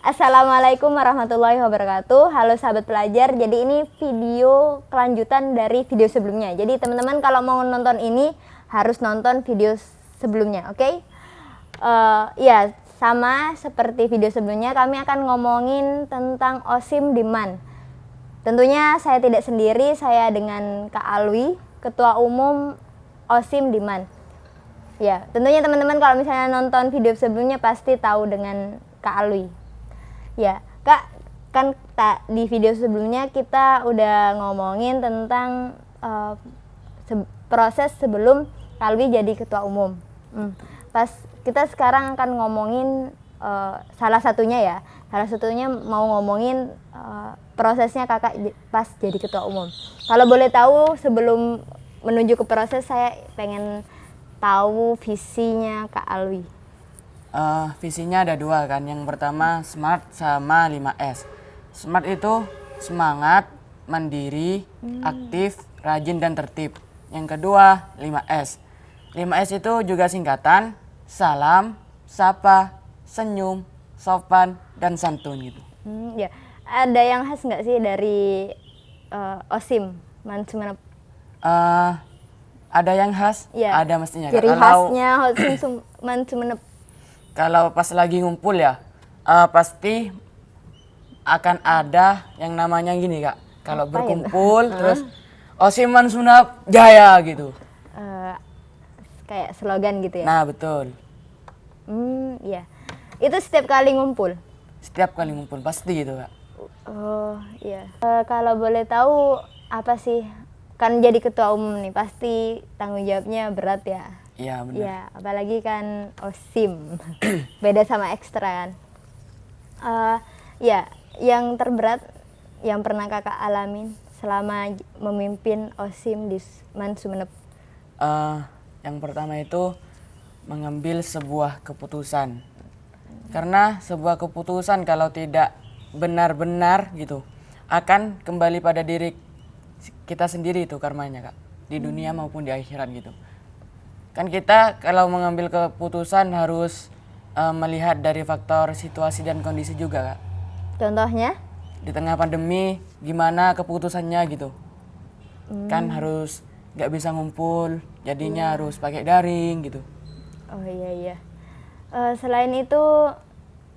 Assalamualaikum warahmatullahi wabarakatuh. Halo sahabat pelajar. Jadi ini video kelanjutan dari video sebelumnya. Jadi teman-teman kalau mau nonton ini harus nonton video sebelumnya, oke? Ya, sama seperti video sebelumnya kami akan ngomongin tentang OSIM di MAN. Tentunya saya tidak sendiri, saya dengan Kak Alwi, Ketua Umum OSIM di MAN. Ya, tentunya teman-teman kalau misalnya nonton video sebelumnya pasti tahu dengan Kak Alwi. Ya, Kak, kan di video sebelumnya kita udah ngomongin tentang proses sebelum Kak Alwi jadi Ketua Umum. Pas kita sekarang akan ngomongin salah satunya mau ngomongin prosesnya Kakak pas jadi Ketua Umum. Kalau boleh tahu sebelum menuju ke proses, saya pengen tahu visinya Kak Alwi. Visinya ada dua kan. Yang pertama SMART sama 5S. SMART itu semangat, mandiri, aktif, rajin dan tertib. Yang kedua 5S. 5S itu juga singkatan salam, sapa, senyum, sopan dan santun gitu. Ya, ada yang khas nggak sih dari OSIM MAN Sumeneb? Ada yang khas, ya, ada mestinya. Ciri khasnya OSIM MAN Sumeneb. Kalau pas lagi ngumpul ya, pasti akan ada yang namanya gini Kak. Kalau berkumpul terus OSIM MAN Sumeneb Jaya gitu. Kayak slogan gitu ya? Nah betul. Ya. Itu setiap kali ngumpul? Setiap kali ngumpul, pasti gitu Kak. Oh iya. Kalau boleh tahu apa sih? Kan jadi ketua umum nih, pasti tanggung jawabnya berat ya? Iya benar. Ya, apalagi kan OSIM. Beda sama ekstra kan? Ya, yang terberat yang pernah Kakak alamin selama memimpin OSIM di MAN Sumeneb? Yang pertama itu mengambil sebuah keputusan. Karena sebuah keputusan kalau tidak benar-benar gitu akan kembali pada diri kita sendiri itu karmanya Kak, di dunia maupun di akhirat gitu. Kan kita kalau mengambil keputusan harus melihat dari faktor situasi dan kondisi juga Kak. Contohnya? Di tengah pandemi gimana keputusannya gitu. Kan harus nggak bisa ngumpul, jadinya harus pakai daring gitu. Oh iya. Selain itu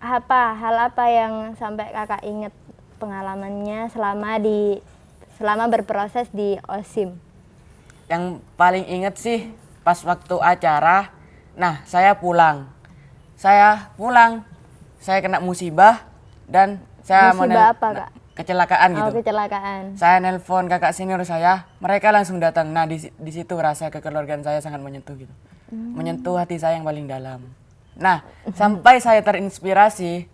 hal apa yang sampai Kakak inget pengalamannya selama berproses di OSIM? Yang paling inget sih pas waktu acara, saya pulang, saya kena musibah dan saya musibah apa Kak? Kecelakaan gitu. Oh, kecelakaan. Saya nelpon kakak senior saya, mereka langsung datang. Nah di situ rasa kekeluargaan saya sangat menyentuh gitu, menyentuh hati saya yang paling dalam. Nah sampai saya terinspirasi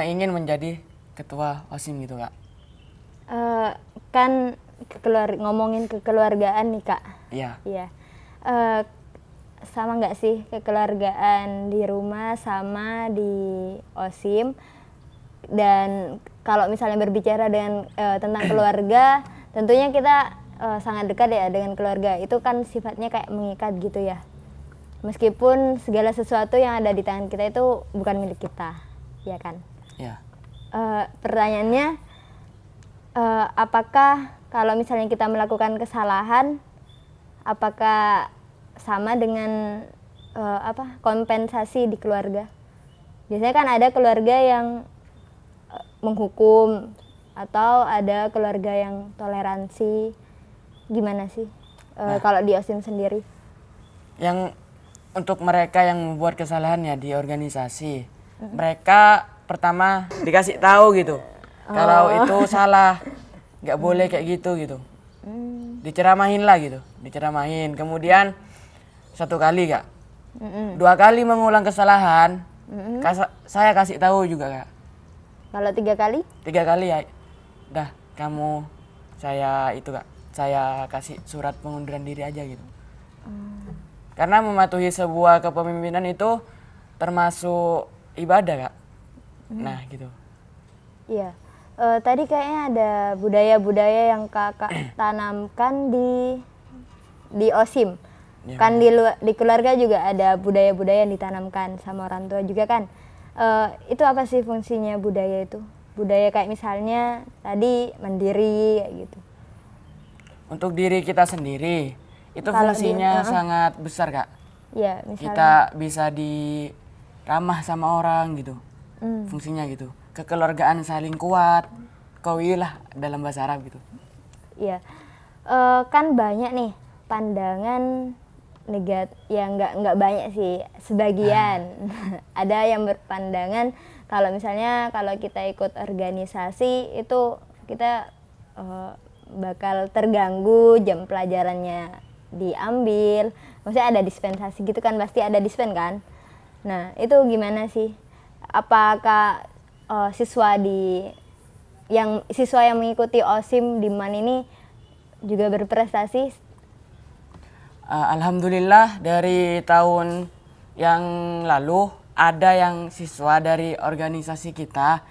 ingin menjadi ketua OSIM gitu Kak. Kan ngomongin kekeluargaan nih Kak. Iya. Iya. Sama nggak sih kekeluargaan di rumah sama di OSIM? Dan kalau misalnya berbicara tentang keluarga, tentunya kita sangat dekat ya dengan keluarga. Itu kan sifatnya kayak mengikat gitu ya. Meskipun segala sesuatu yang ada di tangan kita itu bukan milik kita, ya kan? Iya. Pertanyaannya, apakah kalau misalnya kita melakukan kesalahan, apakah sama dengan kompensasi di keluarga? Biasanya kan ada keluarga yang menghukum atau ada keluarga yang toleransi. Gimana sih kalau di OSIM sendiri? Yang untuk mereka yang membuat kesalahan ya di organisasi, mereka pertama dikasih tahu gitu. Kalau itu salah, nggak boleh kayak gitu. Diceramahin lah gitu, diceramahin. Kemudian satu kali Kak, 2 kali mengulang kesalahan, saya kasih tahu juga Kak. Kalau 3 kali? 3 kali ya, dah kamu saya kasih surat pengunduran diri aja gitu. Karena mematuhi sebuah kepemimpinan itu termasuk ibadah Kak. Nah gitu. Iya. Tadi kayaknya ada budaya-budaya yang Kakak tanamkan di OSIM. Ya. Kan di keluarga juga ada budaya-budaya yang ditanamkan sama orang tua juga kan. Itu apa sih fungsinya budaya itu? Budaya kayak misalnya tadi mandiri kayak gitu. Untuk diri kita sendiri itu Kalau fungsinya sangat besar Kak. Ya, misalnya. Kita bisa diramah sama orang gitu. Fungsinya gitu. Kekeluargaan saling kuat. Qawi lah dalam bahasa Arab gitu. Iya. Kan banyak nih pandangan ya nggak banyak sih, sebagian. Ada yang berpandangan kalau misalnya kalau kita ikut organisasi itu kita bakal terganggu, jam pelajarannya diambil. Maksudnya ada dispensasi gitu kan, pasti ada dispen kan. Nah itu gimana sih? Apakah siswa yang mengikuti OSIM di MAN ini juga berprestasi? Alhamdulillah dari tahun yang lalu ada yang siswa dari organisasi kita,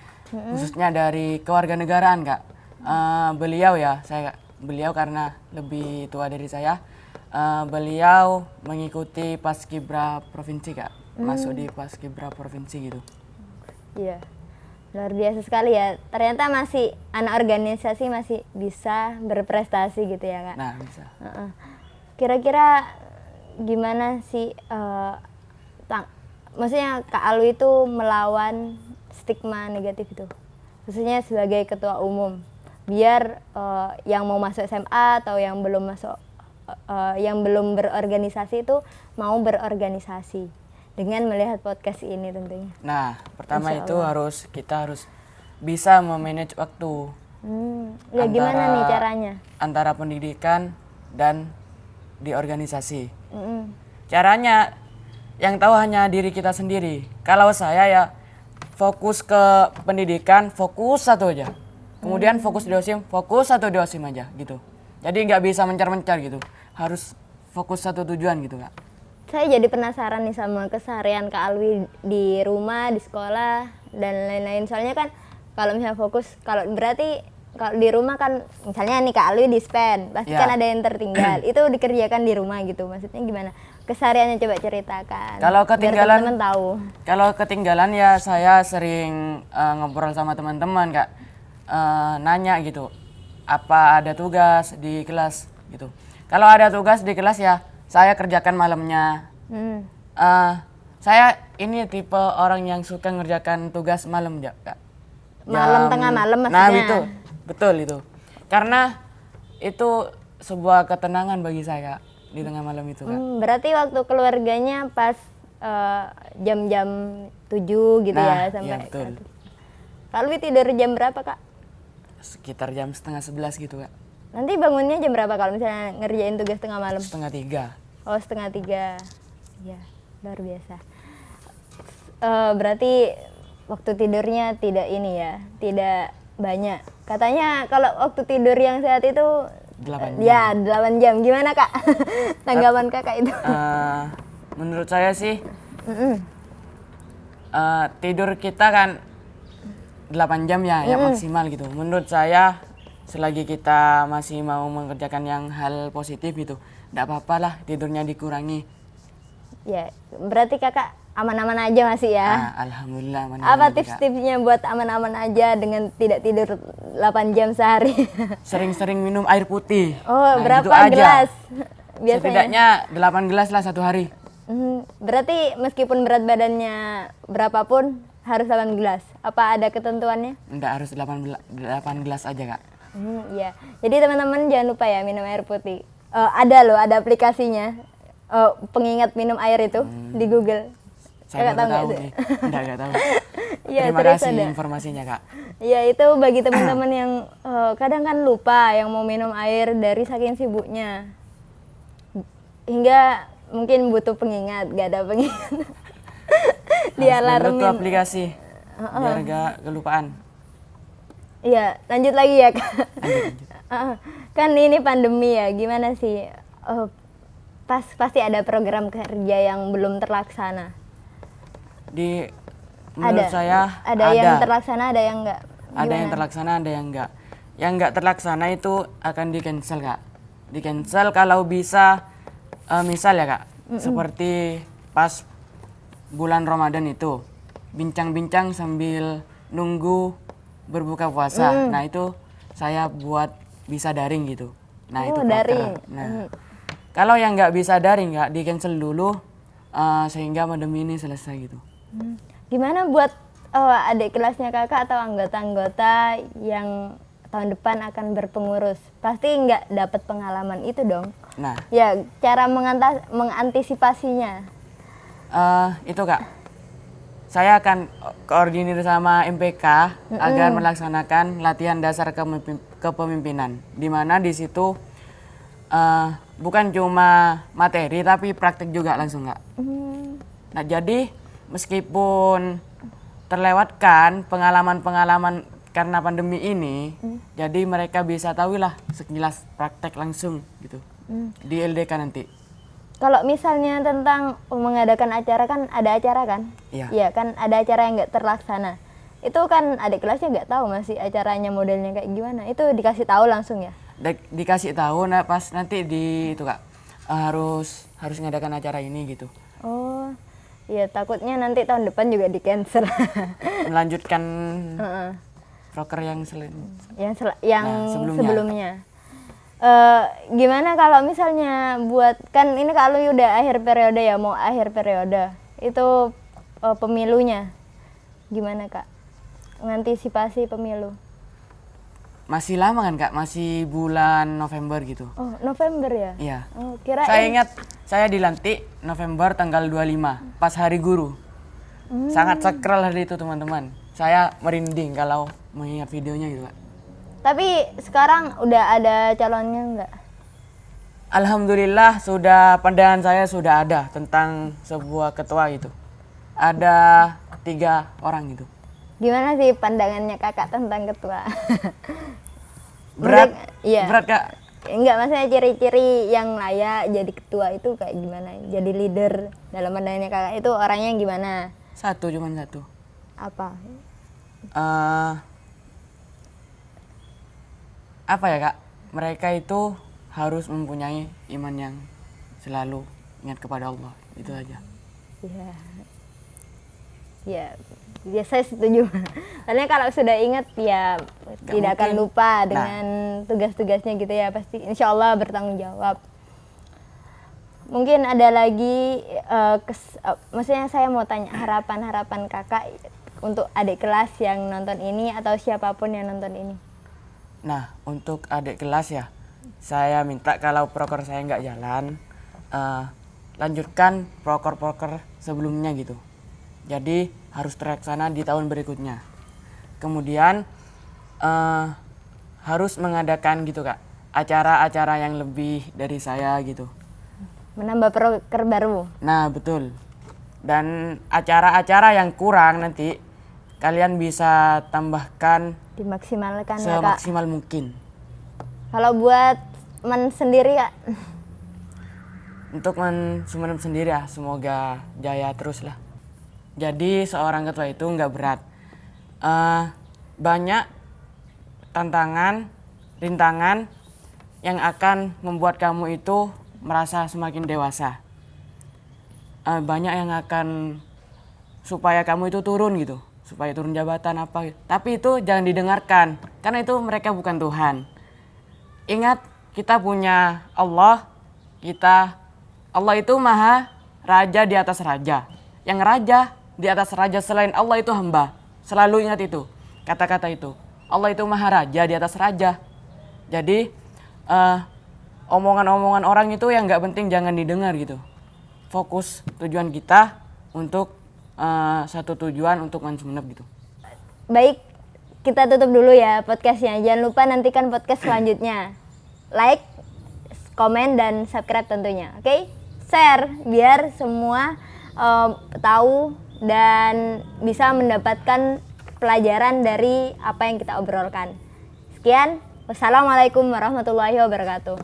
khususnya dari kewarganegaraan Kak. Beliau karena lebih tua dari saya, beliau mengikuti Paskibra Provinsi Kak, masuk di Paskibra Provinsi gitu. Iya, luar biasa sekali ya. Ternyata masih anak organisasi masih bisa berprestasi gitu ya Kak. Nah bisa. Kira-kira gimana sih, maksudnya Kak Alwi itu melawan stigma negatif itu, khususnya sebagai ketua umum, biar yang mau masuk SMA atau yang belum masuk, yang belum berorganisasi itu mau berorganisasi dengan melihat podcast ini tentunya. Nah pertama itu kita harus bisa memanage waktu. Ya gimana nih caranya? Antara pendidikan dan di organisasi. Caranya yang tahu hanya diri kita sendiri. Kalau saya ya fokus ke pendidikan, fokus satu aja. Kemudian fokus di OSIM, fokus satu di OSIM aja gitu. Jadi nggak bisa mencar-mencar gitu. Harus fokus satu tujuan gitu Kak. Saya jadi penasaran nih sama keseharian Kak Alwi di rumah, di sekolah dan lain-lain. Soalnya kan kalau misalnya fokus, kalau di rumah kan misalnya nih Kak Alwi dispen, pasti kan ada yang tertinggal. Itu dikerjakan di rumah gitu. Maksudnya gimana? Kesehariannya coba ceritakan. Kalau ketinggalan, biar teman-teman tahu. Kalau ketinggalan ya saya sering ngobrol sama teman-teman Kak. Nanya gitu. Apa ada tugas di kelas gitu. Kalau ada tugas di kelas ya saya kerjakan malamnya. Saya ini tipe orang yang suka ngerjakan tugas malam ya Kak. Malam tengah malam maksudnya. Nah betul itu. Karena itu sebuah ketenangan bagi saya di tengah malam itu Kak. Berarti waktu keluarganya pas jam-jam 7 gitu ya sampai. Iya betul. Kak Alwi tidur jam berapa Kak? Sekitar jam 10:30 gitu Kak. Nanti bangunnya jam berapa kalau misalnya ngerjain tugas tengah malam? 2:30. Oh 2:30. Ya luar biasa. Berarti waktu tidurnya tidak ini ya, tidak banyak. Katanya kalau waktu tidur yang sehat itu 8 jam. Ya 8 jam. Gimana Kak? Tanggapan Kakak itu? Menurut saya sih tidur kita kan 8 jam ya, yang maksimal gitu. Menurut saya selagi kita masih mau mengerjakan yang hal positif gitu, tidak apa-apa lah tidurnya dikurangi. Ya, berarti Kakak aman-aman aja masih ya? Alhamdulillah aman-aman. Apa tips-tipsnya buat aman-aman aja dengan tidak tidur 8 jam sehari? Sering-sering minum air putih. Oh, berapa gitu gelas? Biasanya? Setidaknya 8 gelas lah satu hari. Berarti meskipun berat badannya berapapun harus 8 gelas? Apa ada ketentuannya? Enggak, harus 8 gelas aja Kak. Iya. Jadi teman-teman jangan lupa ya minum air putih. Ada aplikasinya. Pengingat minum air itu di Google. Saya nggak tahu nih. Nggak tahu. Ya, Terima kasih informasinya Kak. Ya itu bagi teman-teman yang kadang kan lupa yang mau minum air dari saking sibuknya. Hingga mungkin butuh pengingat, gak ada pengingat. Dialarmin. Download aplikasi biar gak kelupaan. Iya, lanjut lagi ya Kak. Kan ini pandemi ya, gimana sih? Pasti ada program kerja yang belum terlaksana. Menurut saya ada yang terlaksana, ada yang enggak. Ada yang terlaksana, ada yang enggak. Yang enggak terlaksana itu akan di-cancel Kak. Di-cancel kalau bisa, misal ya Kak, seperti pas bulan Ramadan itu bincang-bincang sambil nunggu berbuka puasa. Nah itu saya buat bisa daring gitu. Nah itu daring. Nah kalau yang nggak bisa daring nggak di cancel dulu sehingga pandemi ini selesai gitu. Gimana buat adik kelasnya kakak atau anggota-anggota yang tahun depan akan berpengurus? Pasti nggak dapat pengalaman itu dong. Nah Ya, cara mengantisipasinya. itu Kak, saya akan koordinir sama MPK agar melaksanakan latihan dasar kepemimpinan, di mana di situ bukan cuma materi tapi praktik juga langsung Kak. Nah jadi meskipun terlewatkan pengalaman-pengalaman karena pandemi ini, jadi mereka bisa tahu lah sekilas praktek langsung gitu di LDK nanti. Kalau misalnya tentang mengadakan acara kan ada acara kan? Iya. Iya kan ada acara yang nggak terlaksana. Itu kan adik kelasnya nggak tahu masih acaranya modelnya kayak gimana. Itu dikasih tahu langsung ya? Dikasih tahu nah pas nanti di itu Kak harus ngadakan acara ini gitu. Oh, iya takutnya nanti tahun depan juga di cancel. Melanjutkan proker yang yang sebelumnya. sebelumnya. Gimana kalau misalnya buat kan ini kalau udah akhir periode ya mau akhir periode itu pemilunya gimana Kak? Mengantisipasi pemilu? Masih lama kan Kak? Masih bulan November gitu. Oh November ya? Iya. Oh, kirain. Saya ingat saya dilantik November tanggal 25 pas hari guru. Sangat sakral hari itu teman-teman. Saya merinding kalau mengingat videonya gitu Kak. Tapi sekarang udah ada calonnya nggak? Alhamdulillah sudah pandangan saya sudah ada tentang sebuah ketua gitu. Ada 3 orang gitu. Gimana sih pandangannya kakak tentang ketua? Berat, Iya. berat Kak. Enggak, maksudnya ciri-ciri yang layak jadi ketua itu kayak gimana? Jadi leader dalam pandangannya kakak itu orangnya gimana? Cuman satu. Apa? Apa ya Kak? Mereka itu harus mempunyai iman yang selalu ingat kepada Allah. Itu aja. Iya. Ya saya setuju. Karena kalau sudah ingat ya tidak akan mungkin. lupa dengan tugas-tugasnya gitu ya, pasti insya Allah bertanggung jawab. Mungkin ada lagi maksudnya saya mau tanya harapan-harapan kakak untuk adik kelas yang nonton ini atau siapapun yang nonton ini. Nah, untuk adik kelas ya, saya minta kalau proker saya nggak jalan, lanjutkan proker-proker sebelumnya gitu. Jadi harus terlaksana di tahun berikutnya. Kemudian harus mengadakan gitu Kak, acara-acara yang lebih dari saya gitu. Menambah proker baru. Nah betul. Dan acara-acara yang kurang nanti kalian bisa tambahkan Dimaksimalkan ya kak. semaksimal mungkin. Kalau buat men sendiri kak? Untuk Sumeneb sendiri ya, semoga jaya terus lah. Jadi seorang ketua itu nggak berat. Banyak tantangan, rintangan yang akan membuat kamu itu merasa semakin dewasa. Banyak yang akan supaya kamu itu turun gitu, supaya turun jabatan apa gitu. Tapi itu jangan didengarkan, karena itu mereka bukan Tuhan. Ingat, kita punya Allah, Allah itu maha raja di atas raja. Yang raja di atas raja selain Allah itu hamba. Selalu ingat itu, kata-kata itu. Allah itu maha raja di atas raja. Jadi omongan-omongan orang itu yang nggak penting jangan didengar gitu. Fokus tujuan kita untuk satu tujuan untuk Sumeneb gitu. Baik, kita tutup dulu ya podcastnya. Jangan lupa nantikan podcast selanjutnya. Like, komen, dan subscribe tentunya. Oke? Share biar semua tahu dan bisa mendapatkan pelajaran dari apa yang kita obrolkan. Sekian, wassalamualaikum warahmatullahi wabarakatuh.